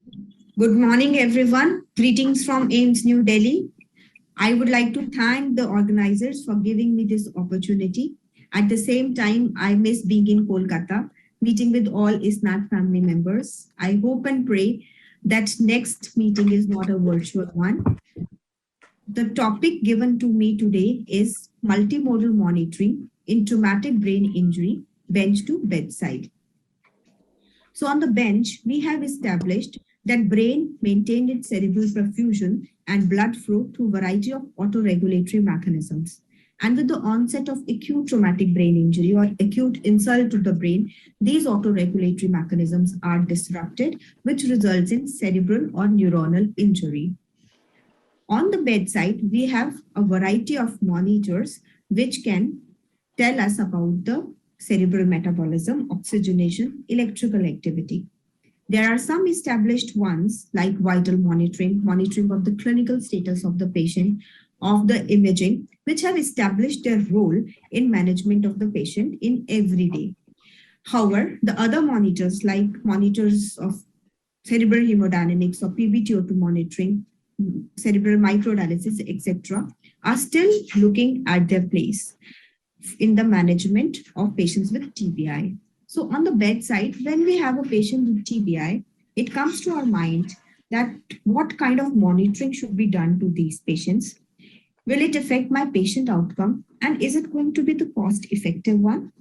Good morning, everyone. Greetings from AIIMS New Delhi. I would like to thank the organizers for giving me this opportunity. At the same time, I miss being in Kolkata, meeting with all ISNAT family members. I hope and pray that next meeting is not a virtual one. The topic given to me today is multimodal monitoring in traumatic brain injury, bench to bedside. So on the bench, we have established that brain maintained its cerebral perfusion and blood flow through a variety of autoregulatory mechanisms. And with the onset of acute traumatic brain injury or acute insult to the brain, these autoregulatory mechanisms are disrupted, which results in cerebral or neuronal injury. On the bedside, we have a variety of monitors which can tell us about the cerebral metabolism, oxygenation, electrical activity. There are some established ones like vital monitoring, monitoring of the clinical status of the patient, of the imaging, which have established their role in management of the patient in every day. However, the other monitors like monitors of cerebral hemodynamics or PBTO2 monitoring, cerebral microdialysis, etc., are still looking at their place in the management of patients with TBI. So on the bedside, when we have a patient with TBI, it comes to our mind that what kind of monitoring should be done to these patients? Will it affect my patient outcome? And is it going to be the cost-effective one?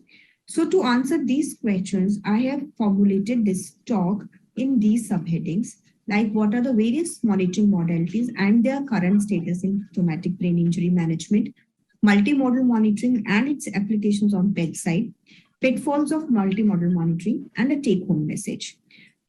So to answer these questions, I have formulated this talk in these subheadings, like what are the various monitoring modalities and their current status in traumatic brain injury management, multimodal monitoring and its applications on bedside, pitfalls of multimodal monitoring, and a take-home message.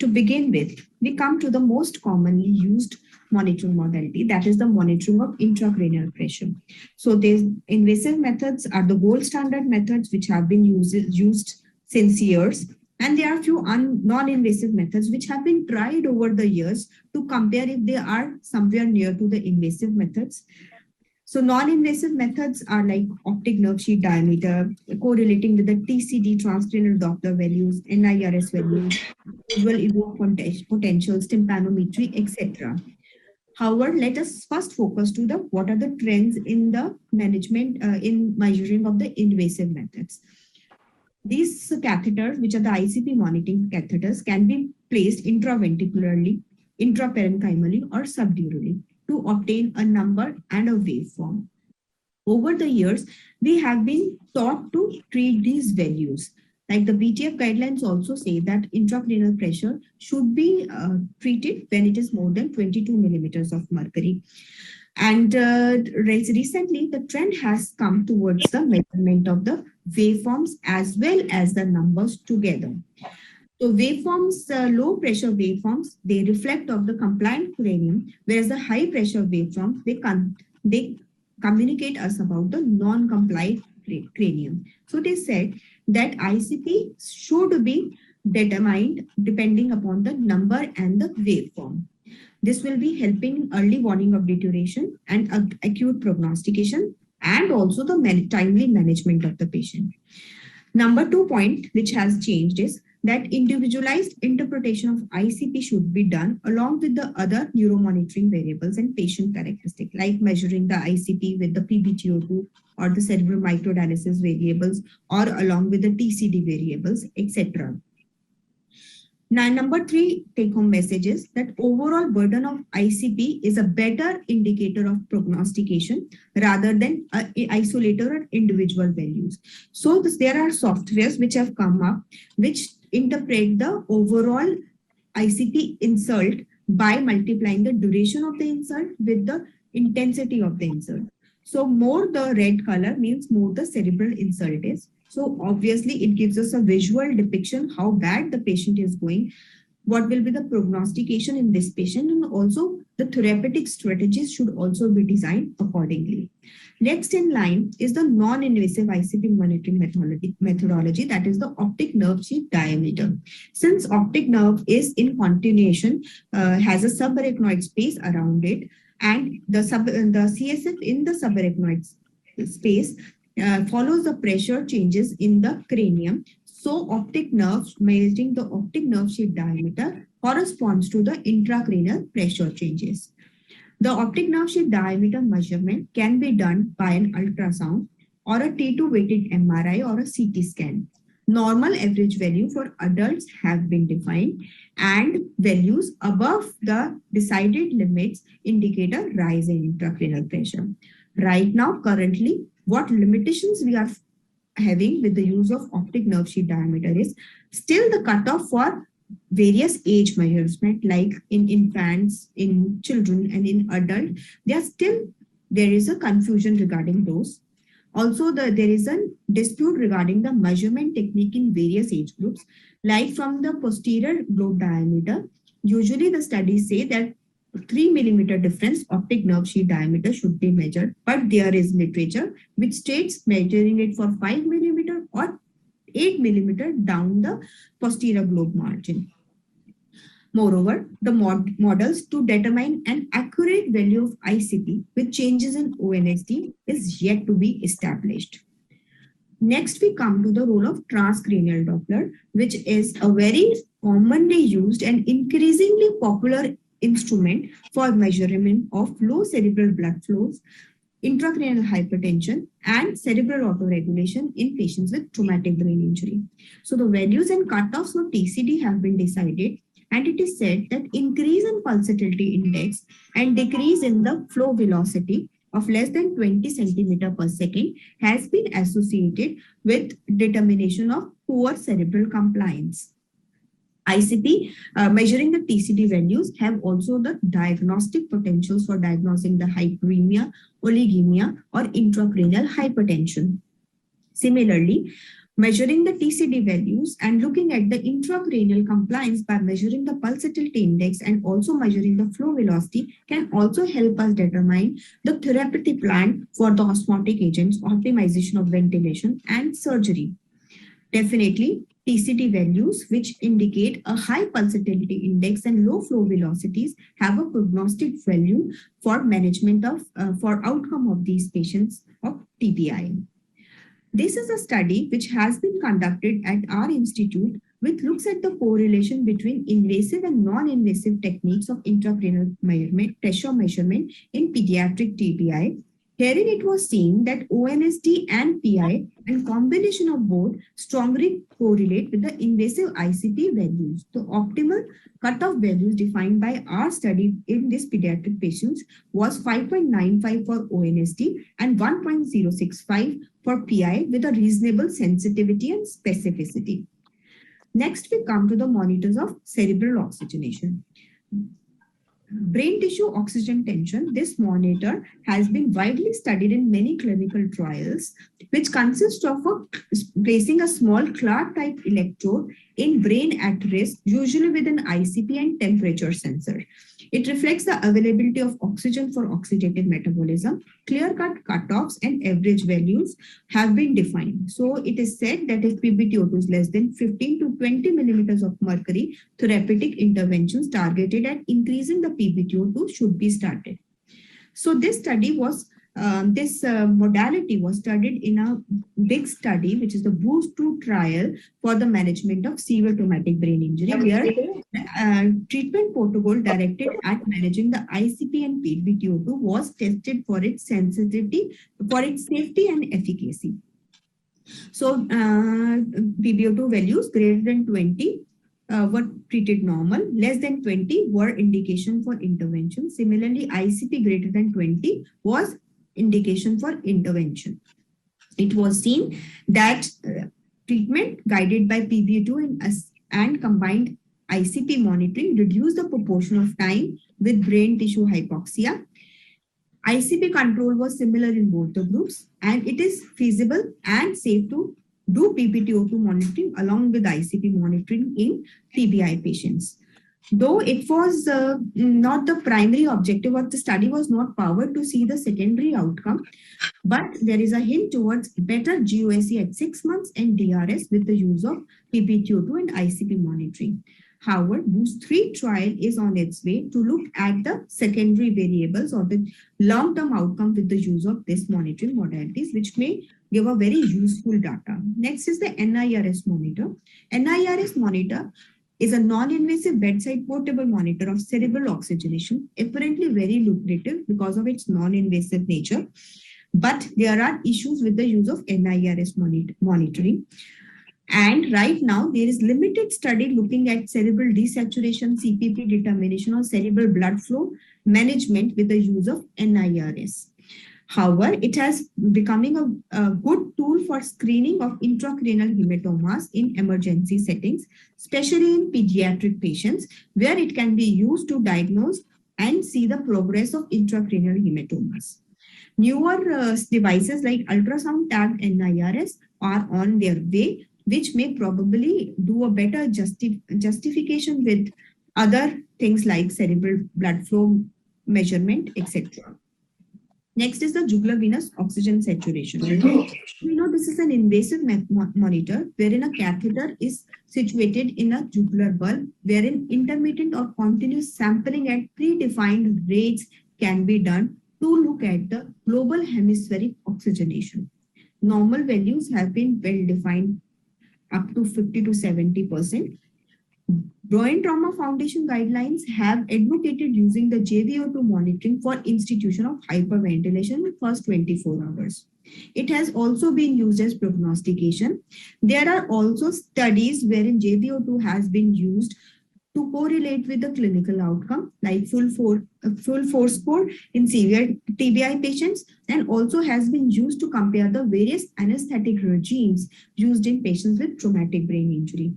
To begin with, we come to the most commonly used monitoring modality, that is the monitoring of intracranial pressure. So these invasive methods are the gold standard methods which have been used since years. And there are a few non-invasive methods which have been tried over the years to compare if they are somewhere near to the invasive methods. So non-invasive methods are like optic nerve sheet diameter, correlating with the TCD, transcranial Doppler values, NIRS values, visual evoked potentials, tympanometry, etc. However, let us first focus to the what are the trends in the management in measuring of the invasive methods. These catheters, which are the ICP monitoring catheters, can be placed intraventricularly, intraparenchymally, or subdurally to obtain a number and a waveform. Over the years, we have been taught to treat these values. Like the BTF guidelines also say that intracranial pressure should be treated when it is more than 22 millimeters of mercury. And recently, the trend has come towards the measurement of the waveforms as well as the numbers together. So waveforms, low pressure waveforms, they reflect of the compliant cranium, whereas the high pressure waveforms, they communicate us about the non-compliant cranium. So they said that ICP should be determined depending upon the number and the waveform. This will be helping early warning of deterioration and acute prognostication and also the timely management of the patient. Number 2 point, which has changed, is that individualized interpretation of ICP should be done along with the other neuromonitoring variables and patient characteristics, like measuring the ICP with the PBTO2 or the cerebral microdialysis variables or along with the TCD variables, etc. Now, number 3 take-home message is that overall burden of ICP is a better indicator of prognostication rather than isolated or individual values. So there are softwares which have come up which interpret the overall ICP insult by multiplying the duration of the insult with the intensity of the insult. So more the red color means more the cerebral insult is. So obviously it gives us a visual depiction how bad the patient is going, what will be the prognostication in this patient, and also the therapeutic strategies should also be designed accordingly. Next in line is the non-invasive ICP monitoring methodology, that is the optic nerve sheet diameter. Since optic nerve is in continuation, has a subarachnoid space around it, and the CSF in the subarachnoid space follows the pressure changes in the cranium. So optic nerves, measuring the optic nerve sheet diameter corresponds to the intracranial pressure changes. The optic nerve sheath diameter measurement can be done by an ultrasound or a T2 weighted MRI or a CT scan. Normal average value for adults have been defined, and values above the decided limits indicate a rise in intracranial pressure. Right now, currently, what limitations we are having with the use of optic nerve sheath diameter is still the cutoff for various age measurement, like in infants, in children, and in adult. There is a confusion regarding those. Also, there is a dispute regarding the measurement technique in various age groups, like from the posterior globe diameter. Usually, the studies say that 3 millimeter difference optic nerve sheath diameter should be measured, but there is literature which states measuring it for 5 millimeter or 8 millimeter down the posterior globe margin. Moreover, the models to determine an accurate value of ICP with changes in ONSD is yet to be established. Next, we come to the role of transcranial Doppler, which is a very commonly used and increasingly popular instrument for measurement of low cerebral blood flows, intracranial hypertension, and cerebral autoregulation in patients with traumatic brain injury. So the values and cutoffs for TCD have been decided, and it is said that increase in pulsatility index and decrease in the flow velocity of less than 20 centimeter per second has been associated with determination of poor cerebral compliance. ICP measuring the TCD values have also the diagnostic potentials for diagnosing the hyperemia, oligemia, or intracranial hypertension. Similarly, measuring the TCD values and looking at the intracranial compliance by measuring the pulsatility index and also measuring the flow velocity can also help us determine the therapeutic plan for the osmotic agents, optimization of ventilation, and surgery. Definitely, TCD values, which indicate a high pulsatility index and low flow velocities, have a prognostic value for management of for outcome of these patients of TBI. This is a study which has been conducted at our institute, which looks at the correlation between invasive and non-invasive techniques of intracranial pressure measurement in pediatric TBI. Herein, it was seen that ONSD and PI and combination of both strongly correlate with the invasive ICP values. The optimal cutoff values defined by our study in these pediatric patients was 5.95 for ONSD and 1.065 for PI with a reasonable sensitivity and specificity. Next, we come to the monitors of cerebral oxygenation. Brain tissue oxygen tension. This monitor has been widely studied in many clinical trials, which consists of placing a small cloud-type electrode in brain at rest, usually with an ICP and temperature sensor. It reflects the availability of oxygen for oxidative metabolism. Clear-cut cutoffs and average values have been defined. So it is said that if PbTO2 is less than 15 to 20 millimeters of mercury, therapeutic interventions targeted at increasing the PbTO2 should be started. So this study was modality was studied in a big study, which is the BOOST-2 trial for the management of severe traumatic brain injury, where treatment protocol directed at managing the ICP and PbTO2 was tested for its sensitivity, for its safety and efficacy. So PbTO2 values greater than 20 were treated normal, less than 20 were indication for intervention. Similarly, ICP greater than 20 was indication for intervention. It was seen that treatment guided by PbTO2 and combined ICP monitoring reduced the proportion of time with brain tissue hypoxia. ICP control was similar in both the groups, and it is feasible and safe to do PbTO2 monitoring along with ICP monitoring in TBI patients. Though it was not the primary objective of the study, was not powered to see the secondary outcome, but there is a hint towards better GOSE at 6 months and DRS with the use of PbTO2 and ICP monitoring. However, BOOST-3 trial is on its way to look at the secondary variables or the long-term outcome with the use of this monitoring modalities, which may give a very useful data. Next is the NIRS Monitor. NIRS Monitor is a non-invasive bedside portable monitor of cerebral oxygenation, apparently very lucrative because of its non-invasive nature. But there are issues with the use of NIRS monitoring. And right now, there is limited study looking at cerebral desaturation, CPP determination, or cerebral blood flow management with the use of NIRS. However, it has becoming a good tool for screening of intracranial hematomas in emergency settings, especially in pediatric patients, where it can be used to diagnose and see the progress of intracranial hematomas. Newer devices like ultrasound tagged NIRS are on their way, which may probably do a better justification with other things like cerebral blood flow measurement, etc. Next is the jugular venous oxygen saturation. We know this is an invasive monitor wherein a catheter is situated in a jugular bulb, wherein intermittent or continuous sampling at predefined rates can be done to look at the global hemispheric oxygenation. Normal values have been well defined up to 50 to 70%. Brain Trauma Foundation guidelines have advocated using the JVO2 monitoring for institution of hyperventilation in the first 24 hours. It has also been used as prognostication. There are also studies wherein JVO2 has been used to correlate with the clinical outcome, like full force score in severe TBI patients, and also has been used to compare the various anesthetic regimes used in patients with traumatic brain injury.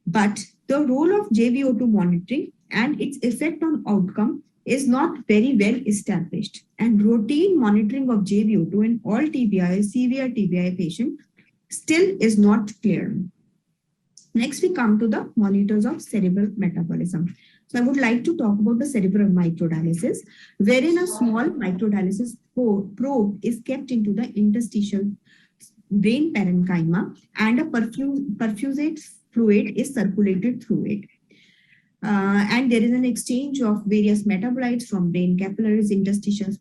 But the role of JVO2 monitoring and its effect on outcome is not very well established, and routine monitoring of JVO2 in all TBI, severe TBI patients still is not clear. Next, we come to the monitors of cerebral metabolism. So I would like to talk about the cerebral microdialysis, wherein a small microdialysis probe is kept into the interstitial brain parenchyma and a perfusate fluid is circulated through it. And there is an exchange of various metabolites from brain capillaries, interstitials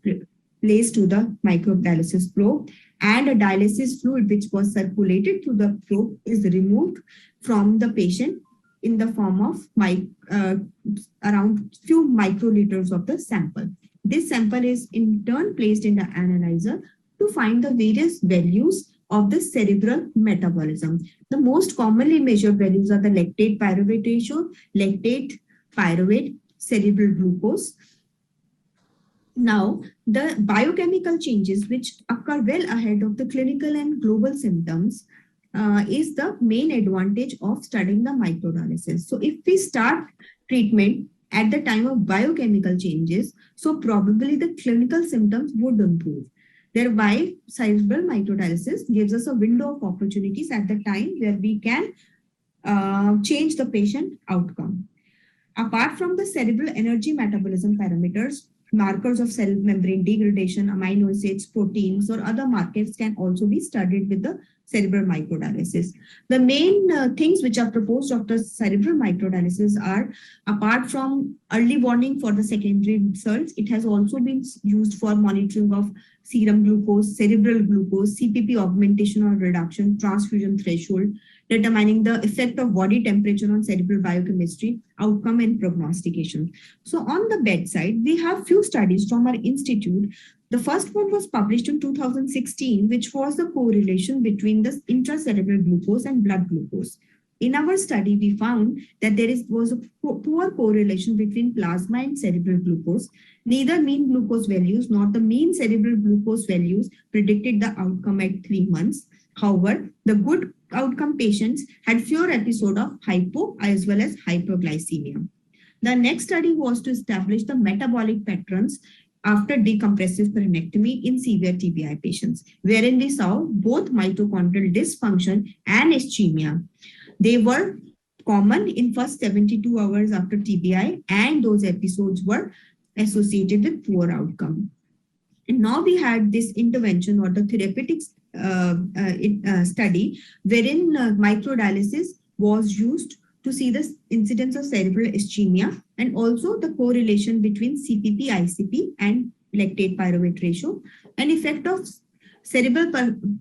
placed to the microdialysis probe, and a dialysis fluid which was circulated through the probe is removed from the patient in the form of around few microliters of the sample. This sample is in turn placed in the analyzer to find the various values of the cerebral metabolism. The most commonly measured values are the lactate pyruvate ratio, lactate pyruvate, cerebral glucose. Now, the biochemical changes which occur well ahead of the clinical and global symptoms is the main advantage of studying the microdialysis. So if we start treatment at the time of biochemical changes, so probably the clinical symptoms would improve. Thereby, cerebral microdialysis gives us a window of opportunities at the time where we can change the patient outcome. Apart from the cerebral energy metabolism parameters, markers of cell membrane degradation, amino acids, proteins, or other markers can also be studied with the cerebral microdialysis. The main things which are proposed after cerebral microdialysis are, apart from early warning for the secondary results, it has also been used for monitoring of serum glucose, cerebral glucose, CPP augmentation or reduction, transfusion threshold, determining the effect of body temperature on cerebral biochemistry, outcome and prognostication. So on the bedside, we have few studies from our institute. The first one was published in 2016, which was the correlation between the intracerebral glucose and blood glucose. In our study, we found that there was a poor correlation between plasma and cerebral glucose. Neither mean glucose values nor the mean cerebral glucose values predicted the outcome at 3 months. However, the good outcome patients had fewer episodes of hypo as well as hyperglycemia. The next study was to establish the metabolic patterns after decompressive perenectomy in severe TBI patients, wherein we saw both mitochondrial dysfunction and ischemia. They were common in first 72 hours after TBI, and those episodes were associated with poor outcome. And now we had this intervention or the therapeutic study wherein microdialysis was used to see the incidence of cerebral ischemia and also the correlation between CPP, ICP and lactate pyruvate ratio, and effect of cerebral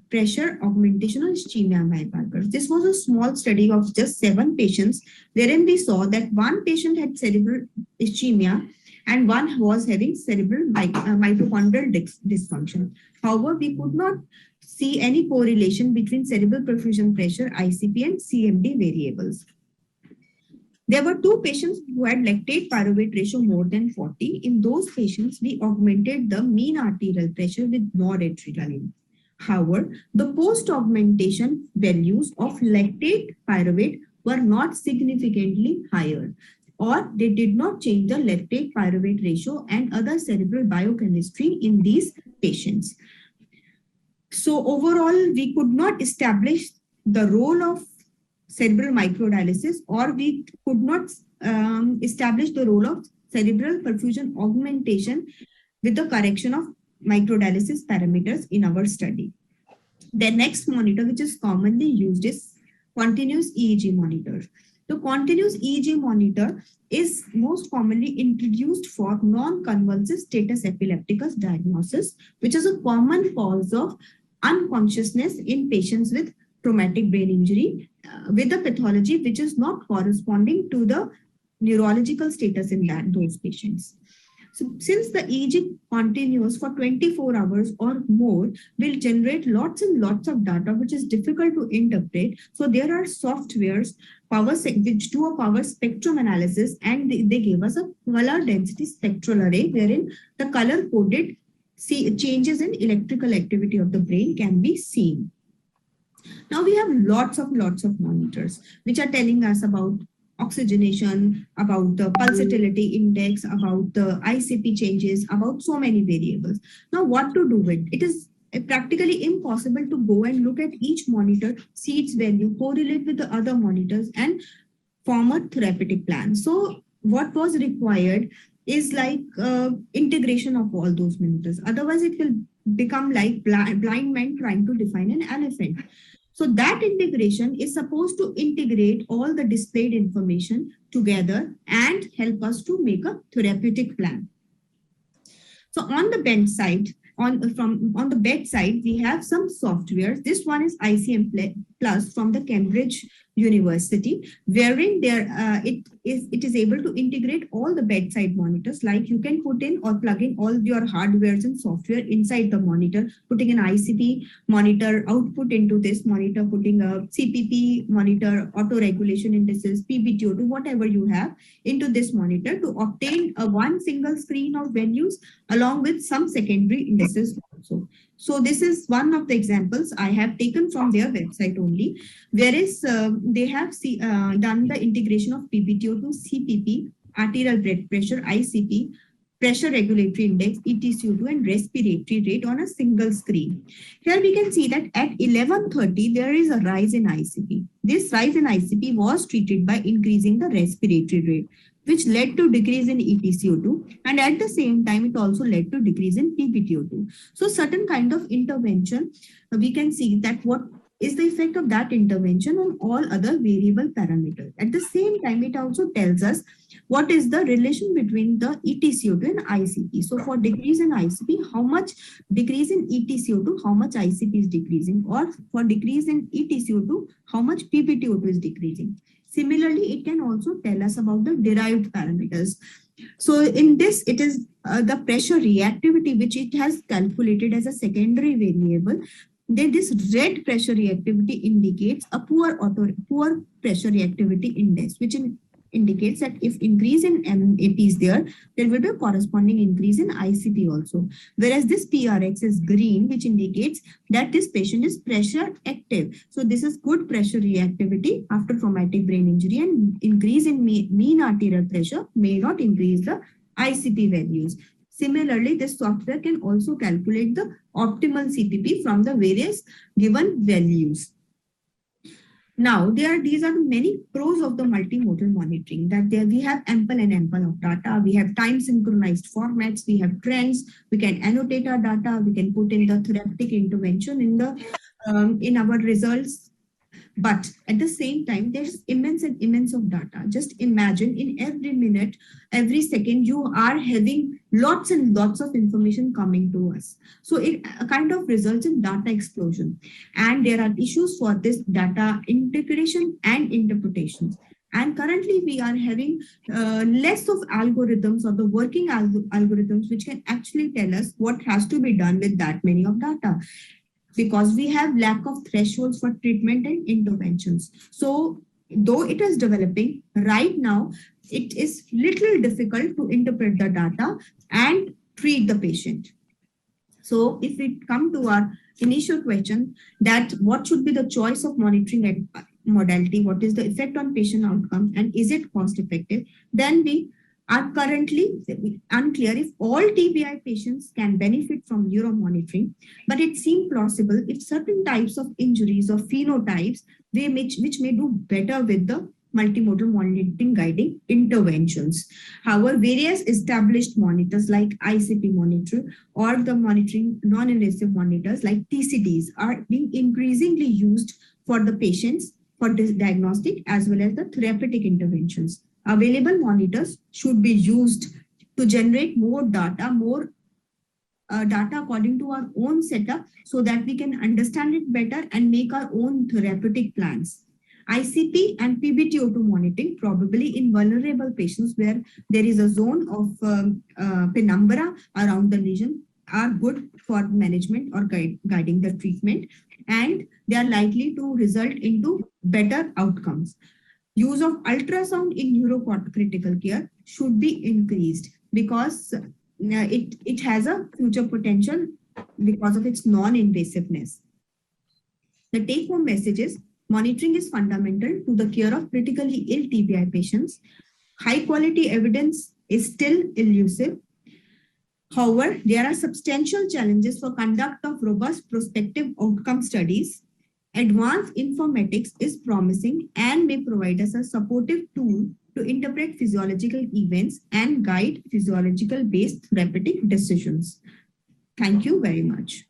pressure augmentation or ischemia biomarkers. This was a small study of just 7 patients, wherein we saw that one patient had cerebral ischemia and one was having cerebral mitochondrial dysfunction. However, we could not see any correlation between cerebral perfusion pressure, ICP, and CMD variables. There were 2 patients who had lactate pyruvate ratio more than 40. In those patients, we augmented the mean arterial pressure with noradrenaline. However, the post-augmentation values of lactate pyruvate were not significantly higher, or they did not change the lactate pyruvate ratio and other cerebral biochemistry in these patients. So overall, we could not establish the role of cerebral microdialysis, or we could not establish the role of cerebral perfusion augmentation with the correction of microdialysis parameters in our study. The next monitor, which is commonly used, is continuous EEG monitor. The continuous EEG monitor is most commonly introduced for non-convulsive status epilepticus diagnosis, which is a common cause of unconsciousness in patients with traumatic brain injury with a pathology which is not corresponding to the neurological status in those patients. So since the EEG continues for 24 hours or more, will generate lots and lots of data which is difficult to interpret. So there are softwares which do a power spectrum analysis, and they gave us a color density spectral array wherein the color coded changes in electrical activity of the brain can be seen. Now we have lots of monitors which are telling us about oxygenation, about the pulsatility index, about the ICP changes, about so many variables. Now what to do with it? It is practically impossible to go and look at each monitor, see its value, correlate with the other monitors and form a therapeutic plan. So what was required is like integration of all those monitors. Otherwise it will become like blind men trying to define an elephant. So that integration is supposed to integrate all the displayed information together and help us to make a therapeutic plan. So on the bedside, on the bedside, we have some software. This one is ICM Plus from the Cambridge University, wherein it is able to integrate all the bedside monitors. Like you can put in or plug in all your hardwares and software inside the monitor, putting an ICP monitor output into this monitor, putting a CPP monitor, auto regulation indices, PBTO2, whatever you have into this monitor to obtain a one single screen of values along with some secondary indices also. So this is one of the examples I have taken from their website only, whereas they have done the integration of PBTO2, CPP, arterial blood pressure, ICP, pressure regulatory index, ETCO2, and respiratory rate on a single screen. Here we can see that at 11:30, there is a rise in ICP. This rise in ICP was treated by increasing the respiratory rate, which led to decrease in ETCO2, and at the same time, it also led to decrease in PBTO2. So certain kind of intervention, we can see that what is the effect of that intervention on all other variable parameters. At the same time, it also tells us what is the relation between the ETCO2 and ICP. So for decrease in ICP, how much decrease in ETCO2, how much ICP is decreasing, or for decrease in ETCO2, how much PBTO2 is decreasing. Similarly, it can also tell us about the derived parameters. So in this, it is the pressure reactivity, which it has calculated as a secondary variable. Then this red pressure reactivity indicates a poor pressure reactivity index, which indicates that if increase in MAP is there will be a corresponding increase in ICP also. Whereas this PRX is green, which indicates that this patient is pressure active. So this is good pressure reactivity after traumatic brain injury, and increase in mean arterial pressure may not increase the ICP values. Similarly, this software can also calculate the optimal CPP from the various given values. Now, these are the many pros of the multimodal monitoring, that we have ample of data, we have time synchronized formats, we have trends, we can annotate our data, we can put in the therapeutic intervention in our results. But at the same time, there's immense of data. Just imagine in every minute, every second, you are having lots and lots of information coming to us. So it kind of results in data explosion. And there are issues for this data integration and interpretation. And currently we are having less of algorithms or the working algorithms which can actually tell us what has to be done with that many of data, because we have lack of thresholds for treatment and interventions. So though it is developing right now, it is little difficult to interpret the data and treat the patient. So if we come to our initial question, that what should be the choice of monitoring modality, what is the effect on patient outcome, and is it cost effective, then we are currently unclear if all TBI patients can benefit from neuromonitoring, but it seems plausible if certain types of injuries or phenotypes which may do better with the multimodal monitoring guiding interventions. However, various established monitors like ICP monitor or the monitoring non-invasive monitors like TCDs are being increasingly used for the patients for this diagnostic as well as the therapeutic interventions. Available monitors should be used to generate more data according to our own setup so that we can understand it better and make our own therapeutic plans. ICP and PBT-O2 monitoring, probably in vulnerable patients where there is a zone of penumbra around the lesion, are good for management or guiding the treatment, and they are likely to result into better outcomes. Use of ultrasound in neurocritical care should be increased because it has a future potential because of its non-invasiveness. The take-home message is monitoring is fundamental to the care of critically ill TBI patients. High-quality evidence is still elusive. However, there are substantial challenges for conduct of robust prospective outcome studies. Advanced informatics is promising and may provide us a supportive tool to interpret physiological events and guide physiological-based therapeutic decisions. Thank you very much.